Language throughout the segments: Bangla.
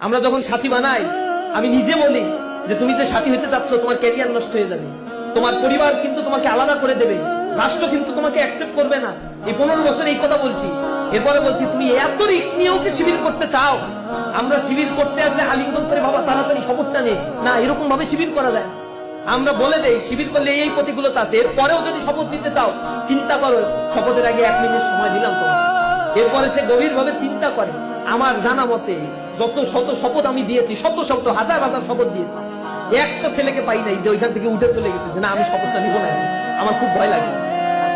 আমরা যখন সাথী বানাই, আমি নিজে বলি যে তুমি যে সাথী হতে চাচ্ছ, তোমার ক্যারিয়ার নষ্ট হয়ে যাবে, তোমার পরিবার কিন্তু তোমাকে আলাদা করে দেবে, রাষ্ট্র কিন্তু তোমাকে অ্যাকসেপ্ট করবে না। এই 15 বছর এই কথা বলছি। এরপরে বলছি তুমি এত রিস্ক নিয়েও কি শিবির করতে চাও? আমরা শিবির করতে আসলে আলিঙ্গন করে বাবা তাড়াতাড়ি শপথটা নেই না, এরকম ভাবে শিবির করা যায়। আমরা বলে দেই শিবির করলে এই প্রতিকূলতা আছে, এরপরেও যদি শপথ নিতে চাও চিন্তা করো, শপথের আগে 1 মিনিট সময় দিলাম তোমার। এরপরে সে গভীর ভাবে চিন্তা করে। আমার জানা মতে যত শত শপথ আমি দিয়েছি, শত শত হাজার হাজার শপথ দিয়েছি, একটা ছেলেকে পাই নাই যে ওইখান থেকে উঠে চলে গেছে যে না আমি শপথটা নিব না, আমার খুব ভয় লাগে।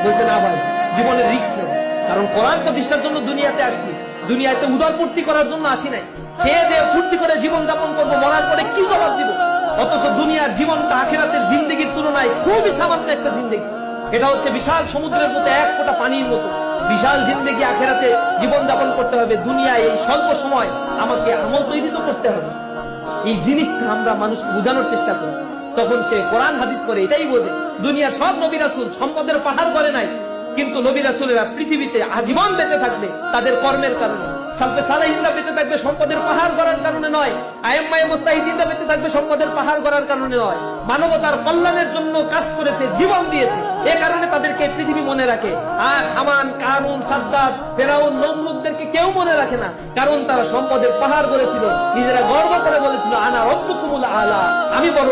বলছে না ভাই, জীবনের রিস্ক নেই, কারণ কোরআন প্রতিষ্ঠার জন্য দুনিয়াতে আসছি, দুনিয়াতে উদারপূর্তি করার জন্য আসি নাই। খেয়ে দিয়ে ফুর্তি করে জীবন যাপন করবো, মরার পরে কি জবাব দিব? অথচ দুনিয়ার জীবনটা আখিরাতের জিন্দেগির তুলনায় খুবই সামান্য একটা জিন্দেগি। এটা হচ্ছে বিশাল সমুদ্রের মতো 1 ফোঁটা পানির মতো বিশাল জিন্দেগি। আখিরাতে জীবন যাপন করতে হবে, দুনিয়ায় এই স্বল্প সময় আমাকে আমল তৈরি তো করতে হবে। এই জিনিসটা আমরা মানুষকে বোঝানোর চেষ্টা করি, তখন সে কোরআন হাদিস করে এটাই বোঝে। দুনিয়ার সব নবী রাসূল সম্পদের পাহাড় করে নাই, কিন্তু নবী রাসূলেরা পৃথিবীতে আজীবন বেঁচে থাকবে তাদের কর্মের কারণে। সালফে সালেহিনরা বেঁচে থাকবে সম্পদের পাহাড় করার কারণে নয়, আইম্মায়ে মুজতাহিদিনরা বেঁচে থাকবে সম্পদের পাহাড় করার কারণে নয়। মানবতার কল্যাণের জন্য কাজ করেছে, জীবন দিয়েছে, এ কারণে তাদেরকে পৃথিবী মনে রাখে। আর হামান, কারুন, সাদ্দাত, ফেরাউন, নমরুদদেরকে কেউ মনে রাখে না, কারণ তারা সম্পদের পাহাড় করেছিল, নিজেরা গর্ব করে বলেছিল আনা রব্বুকুমুল আলা, আমি বড়।